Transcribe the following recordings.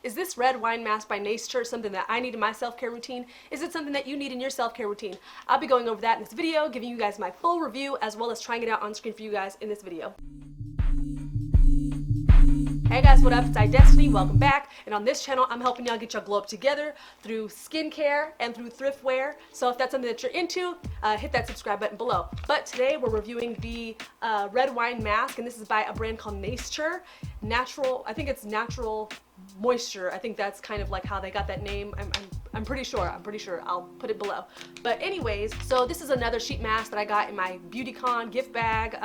Is this red wine mask by Naisture something that I need in my self-care routine? Is it something that you need in your self-care routine? I'll be going over that in this video, giving you guys my full review as well as trying it out on screen for you guys in this video. Hey guys, what up? It's iDestiny. Welcome back. And on this channel, I'm helping y'all get your glow up together through skincare and through thrift wear. So if that's something that you're into, hit that subscribe button below. But today we're reviewing the red wine mask, and this is by a brand called Naisture. Natural, I think it's Natural Moisture. I think that's kind of like how they got that name. I'm pretty sure. I'll put it below. But anyways, so this is another sheet mask that I got in my BeautyCon gift bag.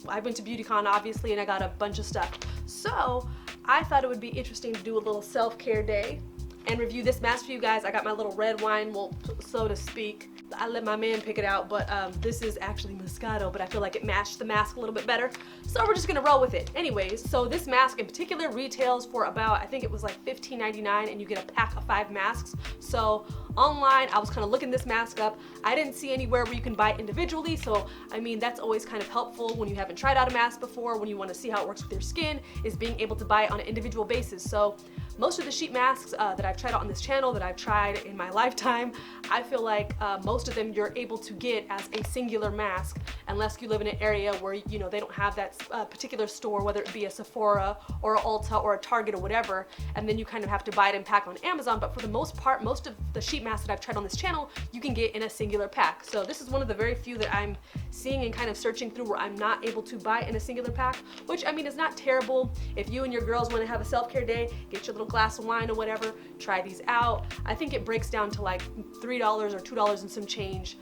I went to BeautyCon obviously, and I got a bunch of stuff. So I thought it would be interesting to do a little self-care day and review this mask for you guys. I got my little red wine, well, so to speak. I let my man pick it out, but this is actually Moscato, but I feel like it matched the mask a little bit better. So we're just gonna roll with it. Anyways, so this mask in particular retails for about, I think it was like $15.99, and you get a pack of 5 masks. So online, I was kind of looking this mask up. I didn't see anywhere where you can buy it individually, so I mean, that's always kind of helpful when you haven't tried out a mask before, when you want to see how it works with your skin, is being able to buy it on an individual basis. So most of the sheet masks that I've tried out on this channel, that I've tried in my lifetime, I feel like most of them you're able to get as a singular mask, unless you live in an area where, you know, they don't have that particular store, whether it be a Sephora or an Ulta or a Target or whatever, and then you kind of have to buy it in pack on Amazon. But for the most part, most of the sheet masks that I've tried on this channel, you can get in a singular pack. So this is one of the very few that I'm seeing and kind of searching through where I'm not able to buy in a singular pack, which I mean is not terrible. If you and your girls want to have a self-care day, get your little glass of wine or whatever, try these out. I think it breaks down to like $3 or $2 and some change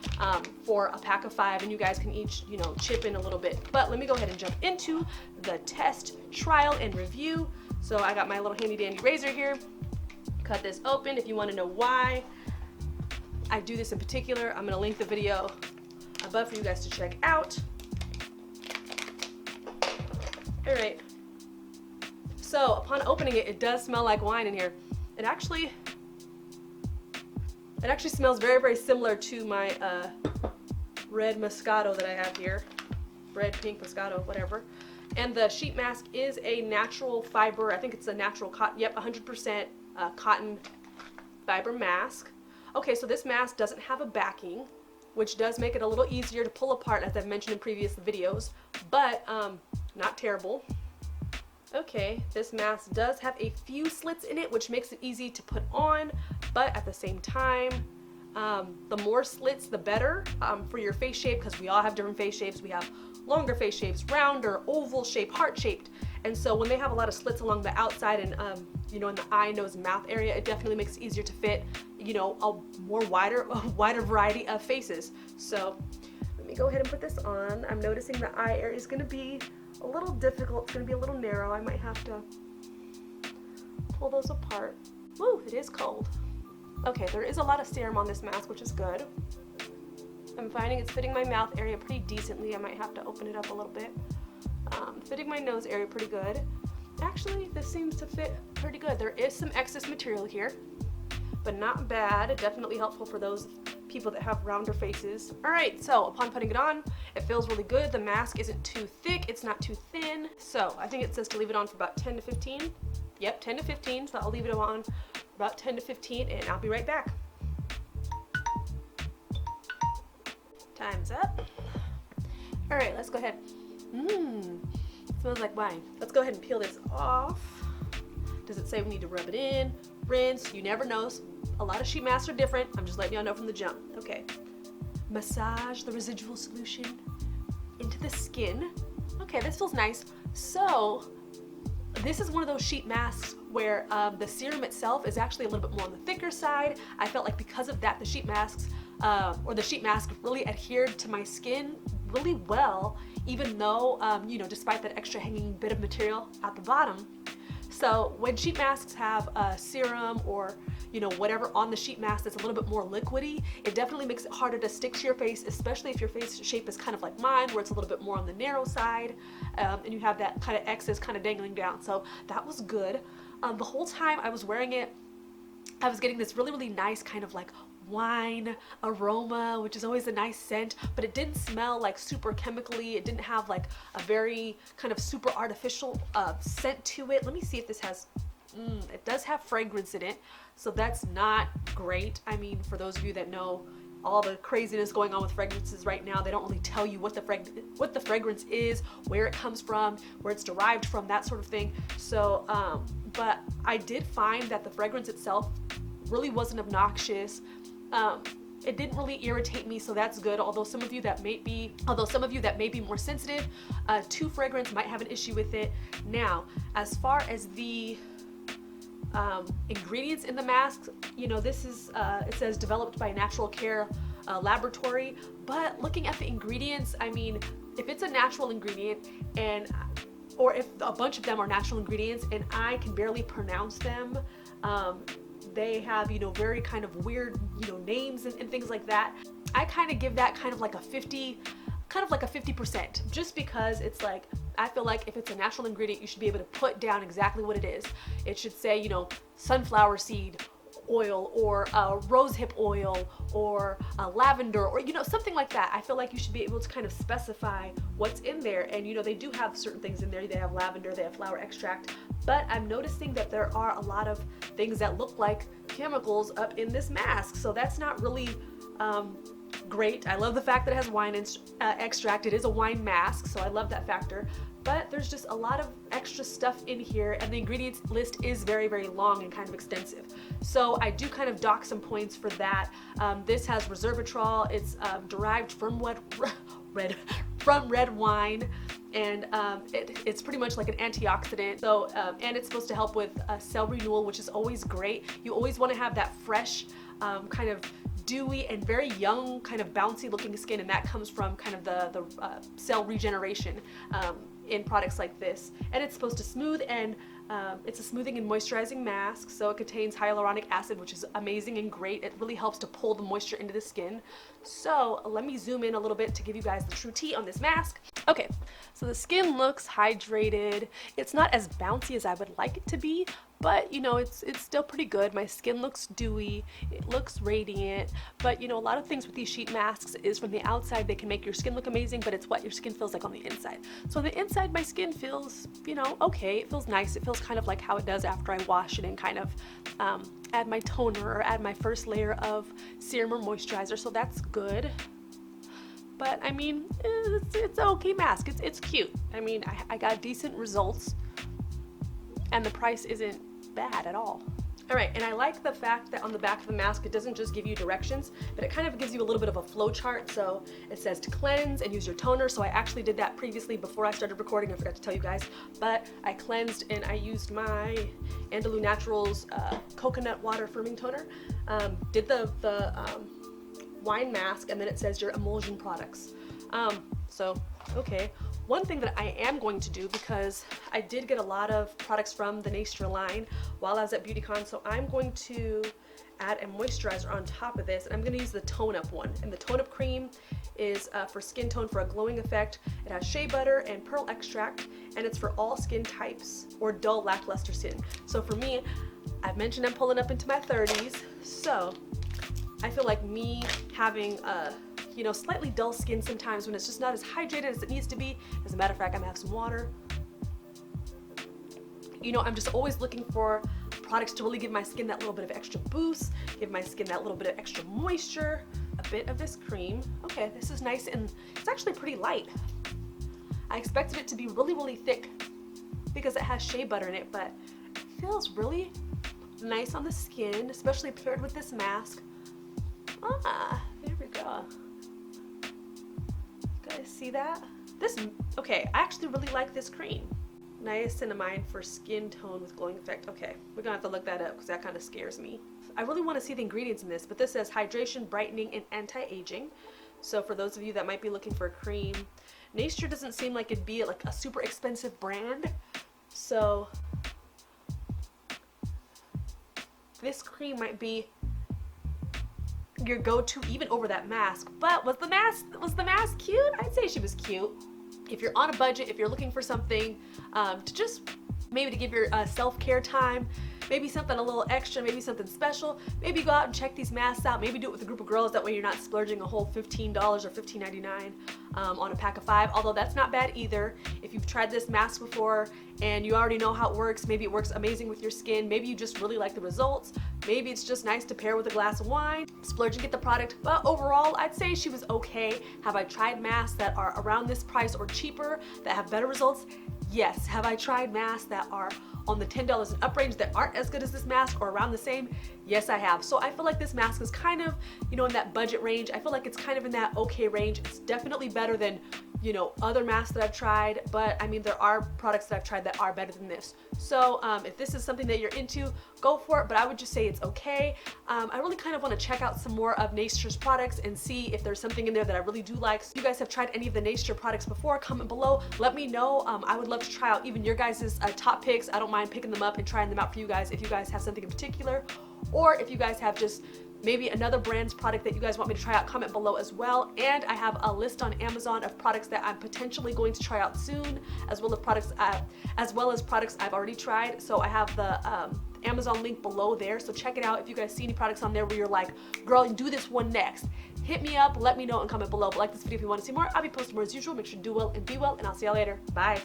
for a pack of 5, and you guys can each, you know, chip in a little bit. But let me go ahead and jump into the test, trial, and review. So I got my little handy dandy razor here. Cut this open. If you want to know why I do this in particular, I'm going to link the video above for you guys to check out. All right. So upon opening it, it does smell like wine in here. It actually smells very, very similar to my red Moscato that I have here. Red, pink Moscato, whatever. And the sheet mask is a natural fiber. I think it's a natural cotton. Yep, 100% cotton fiber mask. Okay, so this mask doesn't have a backing, which does make it a little easier to pull apart, as I've mentioned in previous videos, but not terrible. Okay, this mask does have a few slits in it, which makes it easy to put on, but at the same time, the more slits, the better for your face shape, because we all have different face shapes. We have longer face shapes, rounder, oval shape, heart shaped. And so when they have a lot of slits along the outside and, you know, in the eye, nose, and mouth area, it definitely makes it easier to fit, you know, a wider variety of faces. So let me go ahead and put this on. I'm noticing the eye area is going to be a little difficult. It's going to be a little narrow. I might have to pull those apart. Woo, it is cold. Okay, there is a lot of serum on this mask, which is good. I'm finding it's fitting my mouth area pretty decently. I might have to open it up a little bit. Fitting my nose area pretty good. Actually, this seems to fit pretty good. There is some excess material here, but not bad. Definitely helpful for those people that have rounder faces. All right, so upon putting it on, it feels really good. The mask isn't too thick, it's not too thin. So I think it says to leave it on for about 10 to 15. Yep, 10 to 15, so I'll leave it on about 10 to 15, and I'll be right back. Time's up. All right, let's go ahead. Smells like wine. Let's go ahead and peel this off. Does it say we need to rub it in, rinse? You never know. A lot of sheet masks are different. I'm just letting y'all know from the jump. Okay. Massage the residual solution into the skin. Okay, this feels nice. So this is one of those sheet masks where the serum itself is actually a little bit more on the thicker side. I felt like because of that, the sheet masks or the sheet mask really adhered to my skin really well, even though, you know, despite that extra hanging bit of material at the bottom. So when sheet masks have a serum or, you know, whatever on the sheet mask that's a little bit more liquidy, it definitely makes it harder to stick to your face, especially if your face shape is kind of like mine, where it's a little bit more on the narrow side, and you have that kind of excess kind of dangling down. So that was good. The whole time I was wearing it, I was getting this really, really nice kind of like wine aroma, which is always a nice scent, but it didn't smell like super chemically. It didn't have like a very kind of super artificial scent to it. Let me see if this has It does have fragrance in it, so that's not great. I mean, for those of you that know all the craziness going on with fragrances right now, they don't really tell you what the fragrance is, where it comes from, where it's derived from, that sort of thing. So, but I did find that the fragrance itself really wasn't obnoxious. It didn't really irritate me, so that's good. Although some of you that may be more sensitive to fragrance might have an issue with it. Now, as far as the ingredients in the mask, you know, this is it says developed by Natural Care Laboratory, but looking at the ingredients, I mean, if it's a natural ingredient or if a bunch of them are natural ingredients and I can barely pronounce them, they have, you know, very kind of weird, you know, names and things like that, I kind of give that kind of like a 50%, just because it's like, I feel like if it's a natural ingredient, you should be able to put down exactly what it is. It should say, you know, sunflower seed oil, or rosehip oil, or lavender, or, you know, something like that. I feel like you should be able to kind of specify what's in there. And, you know, they do have certain things in there. They have lavender, they have flower extract, but I'm noticing that there are a lot of things that look like chemicals up in this mask. So that's not really great. I love the fact that it has wine extract. It is a wine mask, so I love that factor. But there's just a lot of extra stuff in here, and the ingredients list is very, very long and kind of extensive. So I do kind of dock some points for that. This has resveratrol. It's derived from red wine, and it's pretty much like an antioxidant. So and it's supposed to help with cell renewal, which is always great. You always want to have that fresh, kind of dewy and very young, kind of bouncy looking skin, and that comes from kind of the cell regeneration in products like this. And it's supposed to smooth, and it's a smoothing and moisturizing mask, so it contains hyaluronic acid, which is amazing and great. It really helps to pull the moisture into the skin. So let me zoom in a little bit to give you guys the true tea on this mask. Okay, so the skin looks hydrated. It's not as bouncy as I would like it to be, but, you know, it's still pretty good. My skin looks dewy, it looks radiant, but, you know, a lot of things with these sheet masks is from the outside they can make your skin look amazing, but it's what your skin feels like on the inside. So on the inside, my skin feels, you know, okay. It feels nice. It feels kind of like how it does after I wash it and kind of add my toner or add my first layer of serum or moisturizer, so that's good. But I mean, it's an okay mask. It's cute. I mean, I got decent results, and the price isn't bad at all. All right, and I like the fact that on the back of the mask, it doesn't just give you directions, but it kind of gives you a little bit of a flow chart. So it says to cleanse and use your toner. So I actually did that previously before I started recording. I forgot to tell you guys, but I cleansed and I used my Andalou Naturals coconut water firming toner. Did the wine mask, and then it says your emulsion products. So, okay. One thing that I am going to do, because I did get a lot of products from the Naisture line while I was at BeautyCon, so I'm going to add a moisturizer on top of this, and I'm going to use the Tone Up one. And the Tone Up cream is for skin tone for a glowing effect. It has shea butter and pearl extract, and it's for all skin types or dull lackluster skin. So for me, I've mentioned I'm pulling up into my 30s, so I feel like me having you know, slightly dull skin sometimes when it's just not as hydrated as it needs to be. As a matter of fact, I'm gonna have some water. You know, I'm just always looking for products to really give my skin that little bit of extra boost, give my skin that little bit of extra moisture. A bit of this cream. Okay, this is nice, and it's actually pretty light. I expected it to be really, really thick because it has shea butter in it, but it feels really nice on the skin, especially paired with this mask. Ah, there we go. Guys see that? Okay, I actually really like this cream. Niacinamide for skin tone with glowing effect. Okay, we're gonna have to look that up because that kind of scares me. I really want to see the ingredients in this, but this says hydration, brightening, and anti-aging. So for those of you that might be looking for a cream, Naisture doesn't seem like it'd be like a super expensive brand. So this cream might be your go-to even over that mask. But was the mask cute? I'd say she was cute. If you're on a budget, if you're looking for something to just maybe to give your self-care time, maybe something a little extra, maybe something special, maybe go out and check these masks out. Maybe do it with a group of girls. That way you're not splurging a whole $15 or $15.99 on a pack of 5, although that's not bad either. If you've tried this mask before and you already know how it works, maybe it works amazing with your skin, maybe you just really like the results, maybe it's just nice to pair with a glass of wine, splurge and get the product. But overall, I'd say she was okay. Have I tried masks that are around this price or cheaper that have better results? Yes. Have I tried masks that are on the $10 and up range that aren't as good as this mask or around the same? Yes, I have. So I feel like this mask is kind of, you know, in that budget range. I feel like it's kind of in that okay range. It's definitely better than, you know, other masks that I've tried, but I mean, there are products that I've tried that are better than this. So if this is something that you're into, go for it, but I would just say it's okay. I really kind of want to check out some more of Naisture's products and see if there's something in there that I really do like. So if you guys have tried any of the Naisture products before, comment below, let me know. I would love to try out even your guys' top picks. I don't mind picking them up and trying them out for you guys if you guys have something in particular, or if you guys have just maybe another brand's product that you guys want me to try out, comment below as well. And I have a list on Amazon of products that I'm potentially going to try out soon, as well as products I've already tried. So I have the Amazon link below there, so check it out. If you guys see any products on there where you're like, girl, do this one next, hit me up, let me know, and comment below. But like this video if you want to see more. I'll be posting more as usual. Make sure to do well and be well, and I'll see y'all later. Bye.